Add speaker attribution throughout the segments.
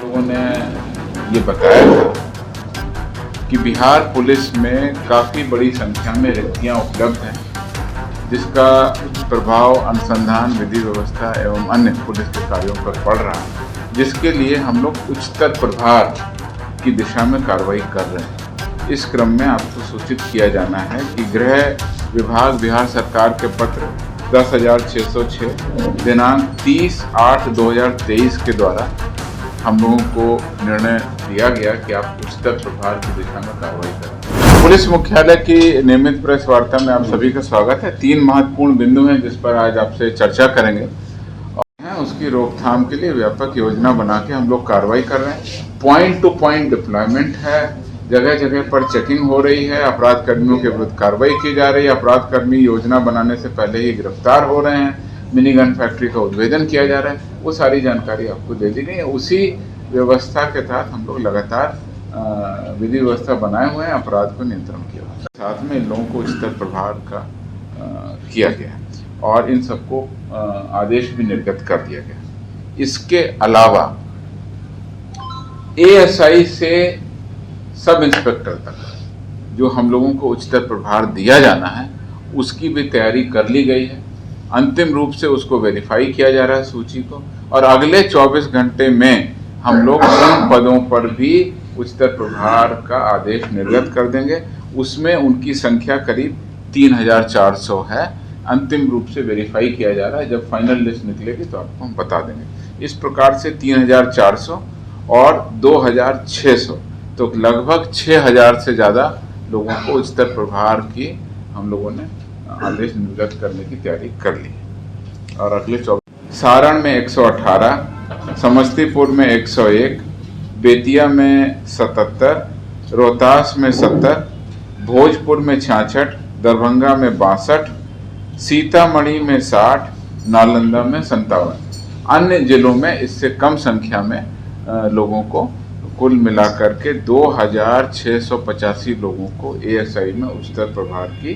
Speaker 1: लोगों ने ये बताया था कि बिहार पुलिस में काफ़ी बड़ी संख्या में रिक्तियाँ उपलब्ध हैं, जिसका प्रभाव अनुसंधान, विधि व्यवस्था एवं अन्य पुलिस के कार्यों पर पड़ रहा है, जिसके लिए हम लोग उच्चतर प्रभार की दिशा में कार्रवाई कर रहे हैं। इस क्रम में आपको सूचित किया जाना है कि गृह विभाग बिहार सरकार के पत्र 10,606 दिनांक 30/8/2023 के द्वारा हम लोगों को निर्णय दिया गया कि आप उच्चतर प्रभार की दिशा में कार्रवाई करें। पुलिस मुख्यालय की नियमित प्रेस वार्ता में आप सभी का स्वागत है। 3 महत्वपूर्ण बिंदु हैं जिस पर आज आपसे चर्चा करेंगे और उसकी रोकथाम के लिए व्यापक योजना बना के हम लोग कार्रवाई कर रहे हैं। पॉइंट टू पॉइंट डिप्लॉयमेंट है, जगह जगह पर चेकिंग हो रही है, अपराध कर्मियों के विरुद्ध कार्रवाई की जा रही है, अपराध कर्मी योजना बनाने से पहले ही गिरफ्तार हो रहे हैं, मिनी गन फैक्ट्री का उद्भेदन किया जा रहा है। वो सारी जानकारी आपको दे दी गई है। उसी व्यवस्था के तहत हम लोग लगातार विधि व्यवस्था बनाए हुए हैं, अपराध को नियंत्रण किया हुआ है। साथ में इन लोगों को उच्चतर प्रभार का किया गया है और इन सबको आदेश भी निर्गत कर दिया गया। इसके अलावा एएसआई से सब इंस्पेक्टर तक जो हम लोगों को उच्चतर प्रभार दिया जाना है, उसकी भी तैयारी कर ली गई है। अंतिम रूप से उसको वेरीफाई किया जा रहा है सूची को, और अगले 24 घंटे में हम लोग उन पदों पर भी उच्चतर प्रभार का आदेश निर्गत कर देंगे। उसमें उनकी संख्या करीब 3,400 है। अंतिम रूप से वेरीफाई किया जा रहा है। जब फाइनल लिस्ट निकलेगी तो आपको हम बता देंगे। इस प्रकार से 3,400 और 2,600, तो लगभग 6,000 से ज़्यादा लोगों को उच्चतर प्रभार की हम लोगों ने आदेश निर्गत करने की तैयारी कर ली है। और अगले 24 सारण में 118, समस्तीपुर में 101, बेतिया में 77, रोहतास में 70, भोजपुर में 66, दरभंगा में 62, सीतामढ़ी में 60, नालंदा में 57। अन्य जिलों में इससे कम संख्या में लोगों को कुल मिलाकर के 2,685 लोगों को एएसआई में उच्चतर प्रभार की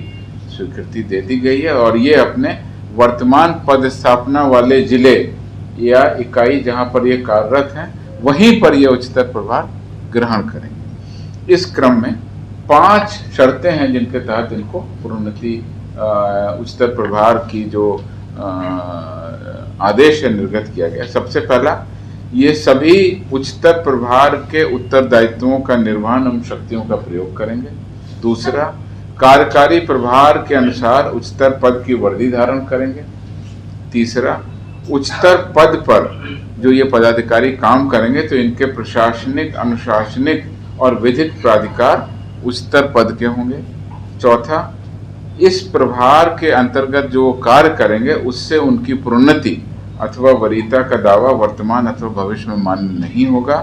Speaker 1: स्वीकृति दे दी गई है। और ये अपने वर्तमान पदस्थापना वाले जिले या इकाई जहां पर ये कार्यरत हैं, वहीं पर ये उच्चतर प्रभार ग्रहण करेंगे। इस क्रम में 5 शर्तें हैं जिनके तहत इनको प्रोन्नति उच्चतर प्रभार की जो आदेश है निर्गत किया गया। सबसे पहला, ये सभी उच्चतर प्रभार के उत्तरदायित्वों का निर्वहन एवं शक्तियों का प्रयोग करेंगे। दूसरा, कार्यकारी प्रभार के अनुसार उच्चतर पद की वर्दी धारण करेंगे। तीसरा, उच्चतर पद पर जो ये पदाधिकारी काम करेंगे तो इनके प्रशासनिक, अनुशासनिक और विधिक प्राधिकार उच्चतर पद के होंगे। चौथा, इस प्रभार के अंतर्गत जो कार्य करेंगे उससे उनकी प्रोन्नति अथवा वरीयता का दावा वर्तमान अथवा भविष्य में मान्य नहीं होगा।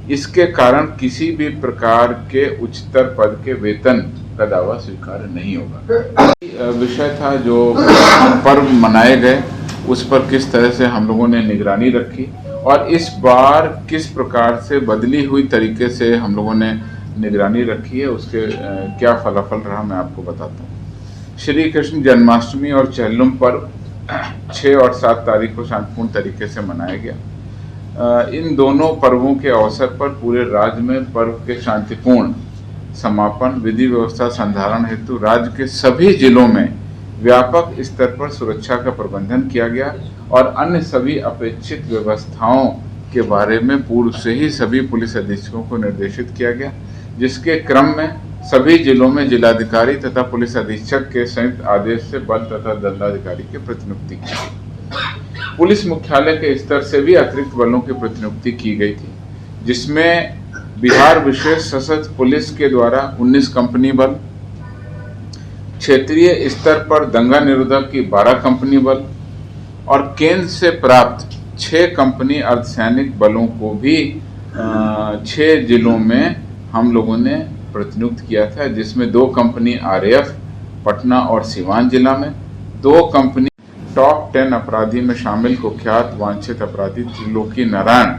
Speaker 1: इसके कारण किसी भी प्रकार के उच्चतर पद के वेतन का दावा स्वीकार्य नहीं होगा। विषय था जो पर्व मनाए गए, उस पर किस तरह से हम लोगों ने निगरानी रखी और इस बार किस प्रकार से बदली हुई तरीके से हम लोगों ने निगरानी रखी है, उसके क्या फलाफल रहा मैं आपको बताता हूँ। श्री कृष्ण जन्माष्टमी और चेहल्लुम पर्व 6 और 7 तारीख को शांतिपूर्ण तरीके से मनाया गया। इन दोनों पर्वों के अवसर पर पूरे राज्य में पर्व के शांतिपूर्ण समापन, विधि व्यवस्था संधारण हेतु राज्य के सभी जिलों में व्यापक स्तर पर सुरक्षा का प्रबंधन किया गया और अन्य सभी अपेक्षित व्यवस्थाओं के बारे में पूर्व से ही सभी पुलिस अधीक्षकों को निर्देशित किया गया, जिसके क्रम में सभी जिलों में जिलाधिकारी तथा पुलिस अधीक्षक के संयुक्त आदेश से बल तथा दंडाधिकारी की प्रतिनियुक्ति की गई। पुलिस मुख्यालय के स्तर से भी अतिरिक्त बलों की प्रतिनियुक्ति की गई थी, जिसमें बिहार विशेष सशस्त्र पुलिस के द्वारा 19 कंपनी बल, क्षेत्रीय स्तर पर दंगा निरोधक की 12 कंपनी बल और केंद्र से प्राप्त 6 कंपनी अर्धसैनिक बलों को भी 6 जिलों में हम लोगों ने प्रतिनियुक्त किया था, जिसमें 2 कंपनी आरएएफ पटना और सीवान जिला में, 2 कंपनी टॉप 10 अपराधी में शामिल कुख्यात वांछित अपराधी त्रिलोकी नारायण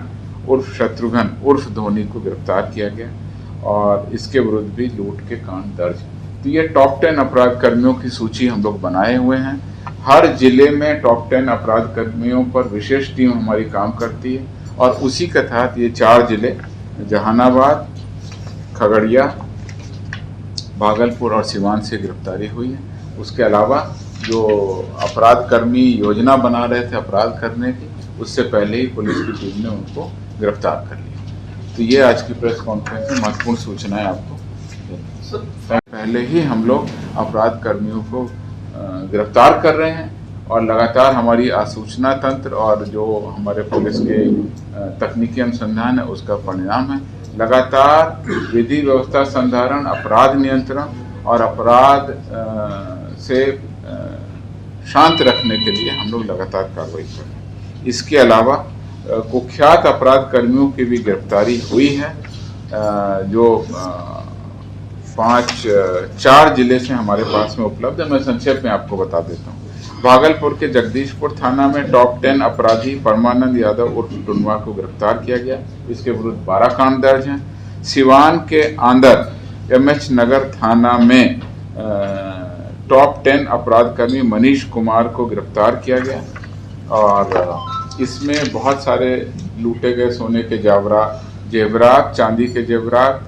Speaker 1: उर्फ शत्रुघ्न उर्फ धोनी को गिरफ्तार किया गया और इसके विरुद्ध भी लूट के कांड दर्ज। तो ये टॉप 10 अपराध कर्मियों की सूची हम लोग बनाए हुए हैं। हर जिले में टॉप 10 अपराध कर्मियों पर विशेष टीम हमारी काम करती है और उसी के तहत ये 4 जिले जहानाबाद, खगड़िया, भागलपुर और सिवान से गिरफ्तारी हुई है। उसके अलावा जो अपराध कर्मी योजना बना रहे थे अपराध करने की, उससे पहले ही पुलिस की टीम ने उनको गिरफ्तार कर लिया। तो ये आज की प्रेस कॉन्फ्रेंस में महत्वपूर्ण सूचनाएं आपको पहले ही हम लोग अपराध कर्मियों को गिरफ्तार कर रहे हैं और लगातार हमारी आसूचना तंत्र और जो हमारे पुलिस के तकनीकी अनुसंधान है उसका परिणाम है। लगातार विधि व्यवस्था संधारण, अपराध नियंत्रण और अपराध से शांत रखने के लिए हम लोग लगातार कार्रवाई कर रहे हैं। इसके अलावा कुख्यात अपराध कर्मियों की भी गिरफ्तारी हुई है। जो 4 जिले से हमारे पास में उपलब्ध है। मैं संक्षेप में आपको बता देता हूँ। भागलपुर के जगदीशपुर थाना में टॉप 10 अपराधी परमानंद यादव उर्फ टुनवा को गिरफ्तार किया गया। इसके विरुद्ध 12 कांड दर्ज हैं। सिवान के आंदर एमएच नगर थाना में टॉप 10 अपराध कर्मी मनीष कुमार को गिरफ्तार किया गया और इसमें बहुत सारे लूटे गए सोने के जेवरात, चांदी के जेवरात,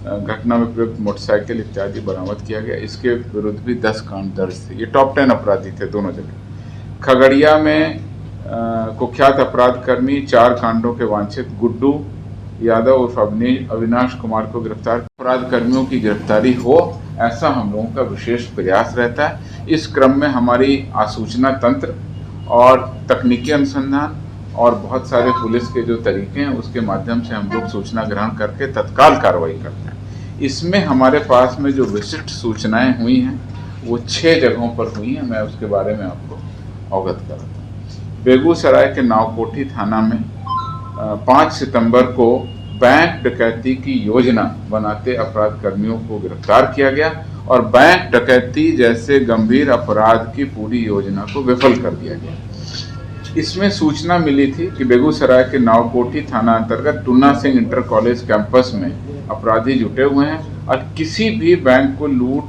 Speaker 1: घटना में प्रयुक्त मोटरसाइकिल इत्यादि बरामद किया गया। इसके विरुद्ध भी 10 कांड दर्ज थे। ये टॉप 10 अपराधी थे दोनों जगह। खगड़िया में कुख्यात अपराध कर्मी 4 कांडों के वांछित गुड्डू यादव उर्फ अविनाश कुमार को गिरफ्तार। अपराध कर्मियों की गिरफ्तारी हो, ऐसा हम लोगों का विशेष प्रयास रहता है। इस क्रम में हमारी आसूचना तंत्र और तकनीकी अनुसंधान और बहुत सारे पुलिस के जो तरीके हैं उसके माध्यम से हम लोग सूचना ग्रहण करके तत्काल कार्रवाई करते हैं। इसमें हमारे पास में जो विशिष्ट सूचनाएं हुई हैं वो 6 जगहों पर हुई हैं। मैं उसके बारे में आपको अवगत कराता हूँ। बेगूसराय के नावकोठी थाना में 5 सितंबर को बैंक डकैती की योजना बनाते अपराध कर्मियों को गिरफ्तार किया गया और बैंक डकैती जैसे गंभीर अपराध की पूरी योजना को विफल कर दिया गया। इसमें सूचना मिली थी कि बेगूसराय के नावकोठी थाना अंतर्गत tuna Singh inter college campus में अपराधी जुटे हुए हैं और किसी भी बैंक को लूट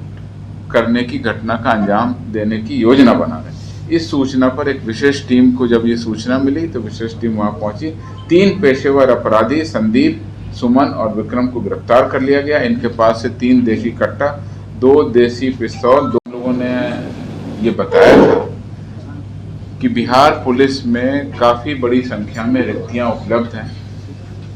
Speaker 1: करने की घटना का अंजाम देने की योजना बना रहे हैं। इस सूचना पर एक विशेष टीम को जब ये सूचना मिली तो विशेष टीम वहां पहुंची। 3 पेशेवर अपराधी संदीप, सुमन और विक्रम को गिरफ्तार कर लिया गया। इनके पास से 3 देशी कट्टा, 2 देसी पिस्तौल। 2 लोगों ने ये बताया था कि बिहार पुलिस में काफ़ी बड़ी संख्या में रिक्तियां उपलब्ध हैं,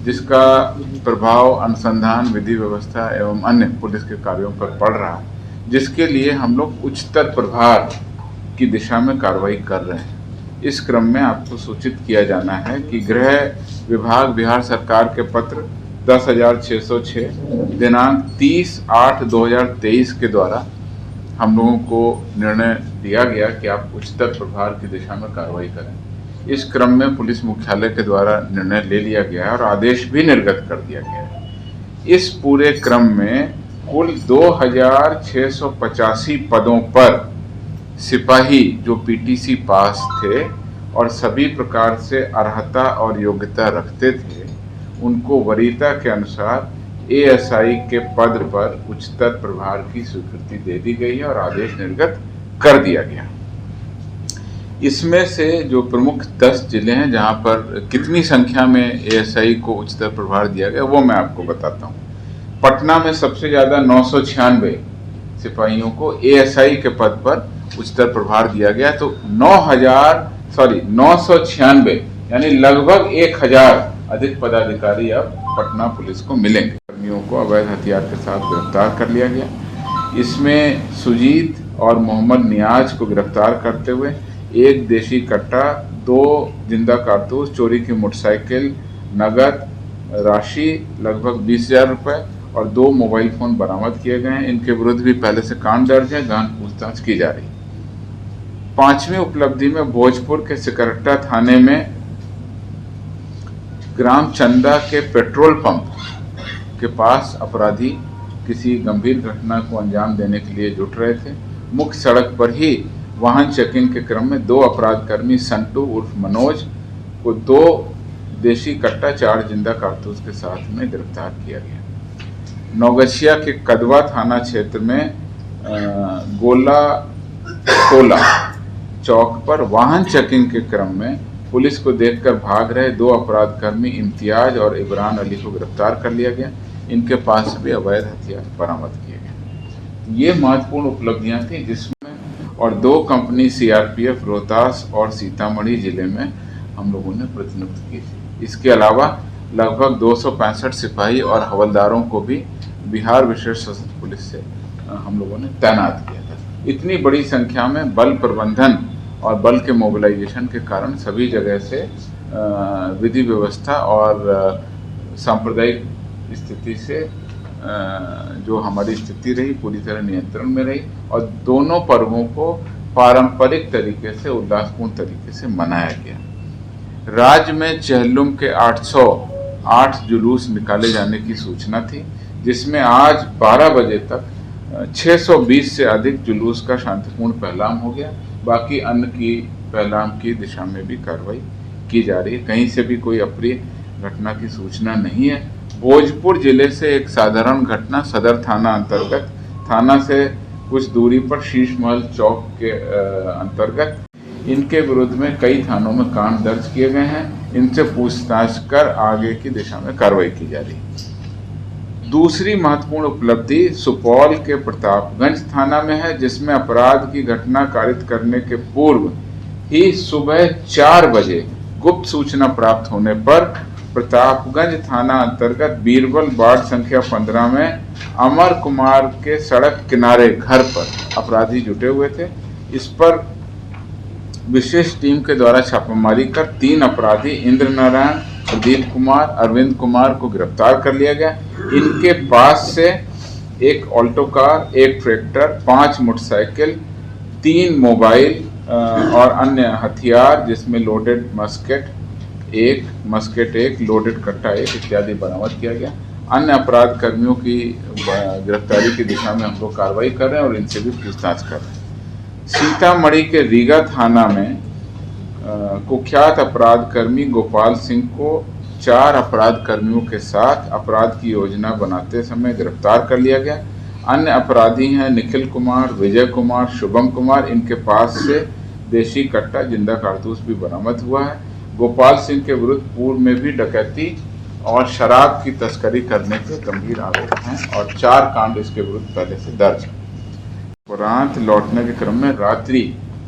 Speaker 1: जिसका प्रभाव अनुसंधान, विधि व्यवस्था एवं अन्य पुलिस के कार्यों पर पड़ रहा है, जिसके लिए हम लोग उच्चतर प्रभार की दिशा में कार्रवाई कर रहे हैं। इस क्रम में आपको सूचित किया जाना है कि गृह विभाग बिहार सरकार के पत्र 10,606 दिनांक 30/8/2023 के द्वारा हम लोगों को निर्णय दिया गया कि आप उच्चतर प्रभार की दिशा में कार्रवाई करें। इस क्रम में पुलिस मुख्यालय के द्वारा निर्णय ले लिया गया है और आदेश भी निर्गत कर दिया गया है। इस पूरे क्रम में कुल 2,685 पदों पर सिपाही जो पीटीसी पास थे और सभी प्रकार से अर्हता और योग्यता रखते थे, उनको वरीयता के अनुसार एएसआई के पद पर उच्चतर प्रभार की स्वीकृति दे दी गई है और आदेश निर्गत कर दिया गया। इसमें से जो प्रमुख 10 जिले हैं जहां पर कितनी संख्या में एएसआई को उच्चतर प्रभार दिया गया वो मैं आपको बताता हूं। पटना में सबसे ज्यादा 996 सिपाहियों को एएसआई के पद पर उच्चतर प्रभार दिया गया, तो 996 यानी लगभग 1000 अधिक पदाधिकारी अब पटना पुलिस को मिलेंगे। कर्मियों को अवैध हथियार के साथ गिरफ्तार कर लिया गया। इसमें सुजीत और मोहम्मद नियाज को गिरफ्तार करते हुए 1 देशी कट्टा, 2 जिंदा कारतूस, चोरी की मोटरसाइकिल, नगद राशि लगभग 20,000 रुपये और 2 मोबाइल फोन बरामद किए गए हैं। इनके विरुद्ध भी पहले से कांड दर्ज है, गहन पूछताछ की जा रही है। 5वीं उपलब्धि में भोजपुर के सिकरट्टा थाने में ग्राम चंदा के पेट्रोल पंप के पास अपराधी किसी गंभीर घटना को अंजाम देने के लिए जुट रहे थे। मुख्य सड़क पर ही वाहन चेकिंग के क्रम में 2 अपराधकर्मी संटू उर्फ मनोज को 2 देशी कट्टा, 4 जिंदा कारतूस के साथ में गिरफ्तार किया गया। नौगछिया के कदवा थाना क्षेत्र में गोला टोला चौक पर वाहन चेकिंग के क्रम में पुलिस को देखकर भाग रहे 2 अपराधकर्मी इम्तियाज और इमरान अली को गिरफ्तार कर लिया गया। इनके पास से भी अवैध हथियार बरामद किए गए। ये महत्वपूर्ण उपलब्धियां थी जिसमें और 2 कंपनी सीआरपीएफ रोहतास और सीतामढ़ी जिले में हम लोगों ने प्रतिनिधित्व की थी। इसके अलावा लगभग 265 सिपाही और हवलदारों को भी बिहार विशेष सशस्त्र पुलिस से हम लोगों ने तैनात किया था। इतनी बड़ी संख्या में बल प्रबंधन और बल के मोबिलाइजेशन के कारण सभी जगह से विधि व्यवस्था और सांप्रदायिक स्थिति से जो हमारी स्थिति रही पूरी तरह नियंत्रण में रही और दोनों पर्वों को पारंपरिक तरीके से उल्लासपूर्ण तरीके से मनाया गया। राज्य में चेहल्लुम के 808 जुलूस निकाले जाने की सूचना थी, जिसमें आज 12 बजे तक 620 से अधिक जुलूस का शांतिपूर्ण पहलाम हो गया। बाकी अन्य की पहलाम की दिशा में भी कार्रवाई की जा रही है। कहीं से भी कोई अप्रिय घटना की सूचना नहीं है। भोजपुर जिले से एक साधारण घटना सदर थाना अंतर्गत थाना से कुछ दूरी पर शीश महल चौक के अंतर्गत इनके विरुद्ध में कई थानों में कांड दर्ज किए गए हैं। इनसे पूछताछ कर आगे की दिशा में कार्रवाई की जा रही है। दूसरी महत्वपूर्ण उपलब्धि सुपौल के प्रतापगंज थाना में है, जिसमें अपराध की घटना कारित करने के पूर्व ही सुबह 4 बजे गुप्त सूचना प्राप्त होने पर प्रतापगंज थाना अंतर्गत बीरबल वार्ड संख्या 15 में अमर कुमार के सड़क किनारे घर पर अपराधी जुटे हुए थे। इस पर विशेष टीम के द्वारा छापेमारी कर 3 अपराधी इंद्र नारायण, प्रदीप कुमार, अरविंद कुमार को गिरफ्तार कर लिया गया। इनके पास से एक ऑल्टो कार, एक ट्रैक्टर, 5 मोटरसाइकिल, 3 मोबाइल और अन्य हथियार जिसमें लोडेड मस्केट 1, लोडेड कट्टा 1 इत्यादि बरामद किया गया। अन्य अपराध कर्मियों की गिरफ्तारी की दिशा में हम लोग कार्रवाई कर रहे हैं और इनसे भी पूछताछ कर रहे हैं। सीतामढ़ी के रीगा थाना में कुख्यात अपराध कर्मी गोपाल सिंह को 4 अपराध कर्मियों के साथ अपराध की योजना बनाते समय गिरफ्तार कर लिया गया। अन्य अपराधी हैं निखिल कुमार, विजय कुमार, शुभम कुमार। इनके पास से देशी कट्टा, जिंदा कारतूस भी बरामद हुआ है। गोपाल सिंह के विरुद्ध पूर्व में भी डकैती और शराब की तस्करी करने के गंभीर आरोप हैं और 4 कांड इसके विरुद्ध पहले से दर्ज है। उपरांत लौटने के क्रम में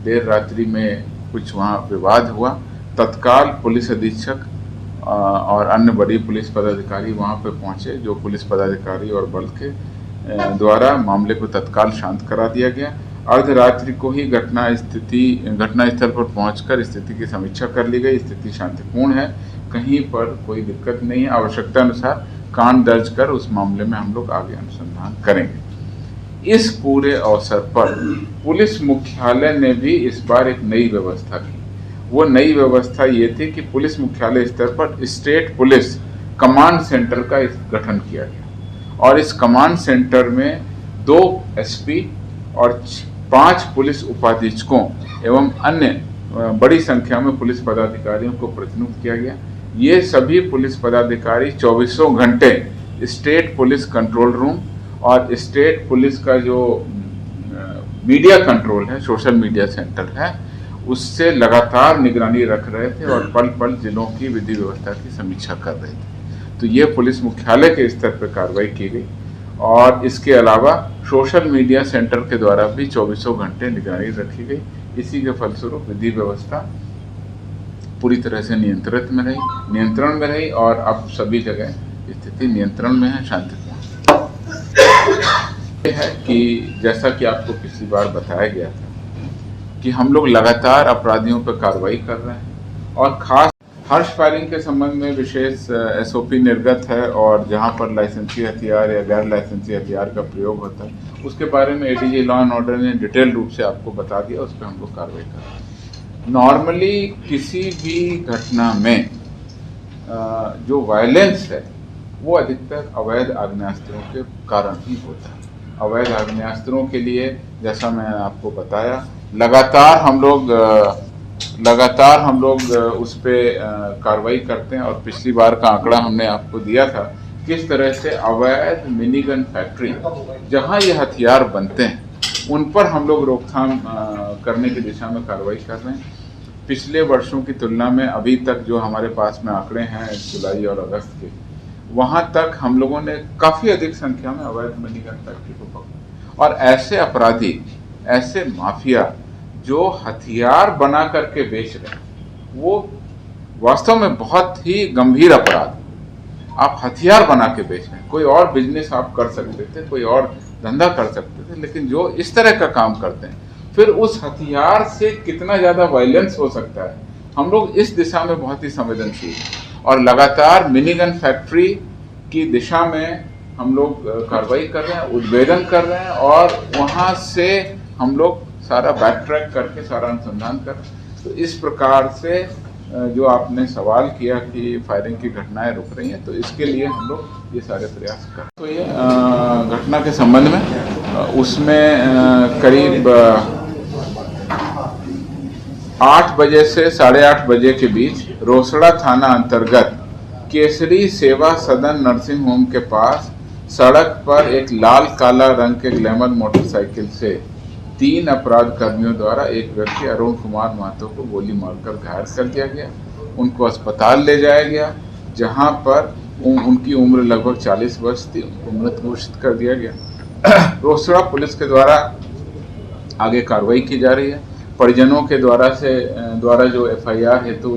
Speaker 1: देर रात्रि में कुछ वहाँ विवाद हुआ। तत्काल पुलिस अधीक्षक और अन्य बड़ी पुलिस पदाधिकारी वहाँ पर पहुँचे, जो पुलिस पदाधिकारी और बल के द्वारा मामले को तत्काल शांत करा दिया गया। अर्धरात्रि को ही घटनास्थल पर पहुंचकर स्थिति की समीक्षा कर ली गई। स्थिति शांतिपूर्ण है, कहीं पर कोई दिक्कत नहीं है। आवश्यकता अनुसार कांड दर्ज कर उस मामले में हम लोग आगे अनुसंधान करेंगे। इस पूरे अवसर पर पुलिस मुख्यालय ने भी इस बार एक नई व्यवस्था की। वो नई व्यवस्था ये थी कि पुलिस मुख्यालय स्तर पर स्टेट पुलिस कमांड सेंटर का गठन किया गया और इस कमांड सेंटर में 2 एसपी और 5 पुलिस उपाधीक्षकों एवं अन्य बड़ी संख्या में पुलिस पदाधिकारियों को प्रतिनियुक्त किया गया। ये सभी पुलिस पदाधिकारी 24 घंटे स्टेट पुलिस कंट्रोल रूम और स्टेट पुलिस का जो मीडिया कंट्रोल है, सोशल मीडिया सेंटर है, उससे लगातार निगरानी रख रहे थे और पल पल जिलों की विधि व्यवस्था की समीक्षा कर रहे थे। तो ये पुलिस मुख्यालय के स्तर पर कार्रवाई की गई और इसके अलावा सोशल मीडिया सेंटर के द्वारा भी 24 घंटे निगरानी रखी गई। इसी के फलस्वरूप विधि व्यवस्था पूरी तरह से नियंत्रण में रही और अब सभी जगह स्थिति नियंत्रण में है, शांतिपूर्ण है। कि जैसा कि आपको पिछली बार बताया गया था कि हम लोग लगातार अपराधियों पर कार्रवाई कर रहे हैं और खास हर्ष फायरिंग के संबंध में विशेष एसओपी निर्गत है और जहां पर लाइसेंसी हथियार या गैर लाइसेंसी हथियार का प्रयोग होता है उसके बारे में एडीजी लॉ एंड ऑर्डर ने डिटेल रूप से आपको बता दिया। उस पर हम लोग कार्रवाई कर रहे हैं। नॉर्मली किसी भी घटना में जो वायलेंस है वो अधिकतर अवैध आग्नेयास्त्रों के कारण ही होता है। अवैध आग्नेयास्त्रों के लिए जैसा मैं आपको बताया लगातार हम लोग उस पर कार्रवाई करते हैं और पिछली बार का आंकड़ा हमने आपको दिया था किस तरह से अवैध मिनीगन फैक्ट्री जहां ये हथियार बनते हैं उन पर हम लोग रोकथाम करने की दिशा में कार्रवाई कर रहे हैं। पिछले वर्षों की तुलना में अभी तक जो हमारे पास में आंकड़े हैं जुलाई और अगस्त के, वहां तक हम लोगों ने काफी अधिक संख्या में अवैध मनी गन फैक्ट्री को पकड़ा। और ऐसे अपराधी, ऐसे माफिया जो हथियार बना करके बेच रहे हैं, वो वास्तव में बहुत ही गंभीर अपराध। आप हथियार बना के बेच रहे हैं, कोई और बिजनेस आप कर सकते थे, कोई और धंधा कर सकते थे, लेकिन जो इस तरह का काम करते हैं, फिर उस हथियार से कितना ज्यादा वायलेंस हो सकता है, हम लोग इस दिशा में बहुत ही संवेदनशील हैं। और लगातार मिनी गन फैक्ट्री की दिशा में हम लोग कार्रवाई कर रहे हैं, उद्भेदन कर रहे हैं, और वहां से हम लोग सारा बैक ट्रैक करके सारा अनुसंधान कर रहे हैं। तो इस प्रकार से जो आपने सवाल किया कि फायरिंग की घटनाएं रुक रही हैं, तो इसके लिए हम लोग ये सारे प्रयास कर रहे हैं। तो ये घटना के संबंध में उसमें करीब 8 बजे से 8:30 बजे के बीच रोसड़ा थाना अंतर्गत केसरी सेवा सदन नर्सिंग होम के पास सड़क पर एक लाल काला रंग के ग्लैमर मोटरसाइकिल से 3 अपराध कर्मियों द्वारा एक व्यक्ति अरुण कुमार महतो को गोली मारकर घायल कर दिया गया। उनको अस्पताल ले जाया गया, जहां पर उनकी उम्र लगभग 40 वर्ष थी। उनको मृत घोषित कर दिया गया। रोसड़ा पुलिस के द्वारा आगे कार्रवाई की जा रही है। परिजनों के द्वारा जो FIR हेतु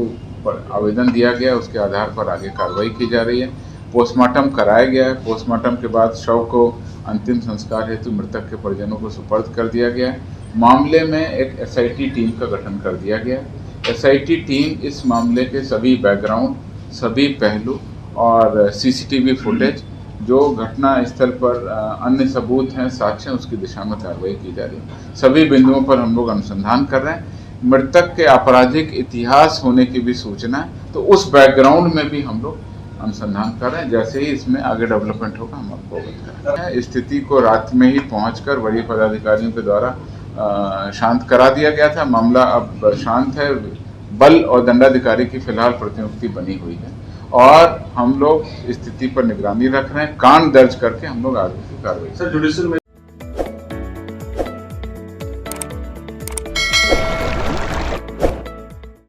Speaker 1: आवेदन दिया गया, उसके आधार पर आगे कार्रवाई की जा रही है। पोस्टमार्टम कराया गया है। पोस्टमार्टम के बाद शव को अंतिम संस्कार हेतु मृतक के परिजनों को सुपर्द कर दिया गया है। मामले में एक SIT टीम का गठन कर दिया गया है। SIT टीम इस मामले के सभी बैकग्राउंड, सभी पहलू और CCTV फुटेज, जो घटना स्थल पर अन्य सबूत हैं, साक्ष्य, उसकी दिशा में कार्रवाई की जा रही है। सभी बिंदुओं पर हम लोग अनुसंधान कर रहे हैं। मृतक के आपराधिक इतिहास होने की भी सूचना है, तो उस बैकग्राउंड में भी हम लोग अनुसंधान कर रहे हैं। जैसे ही इसमें आगे डेवलपमेंट होगा हम आपको अवगत करेंगे। स्थिति को रात में ही पहुंचकर वरीय पदाधिकारियों के द्वारा शांत करा दिया गया था। मामला अब शांत है। बल और दंडाधिकारी की फिलहाल प्रतिनियुक्ति बनी हुई है और हम लोग स्थिति पर निगरानी रख रहे हैं। कांड दर्ज करके हम लोग आगे की कार्रवाई।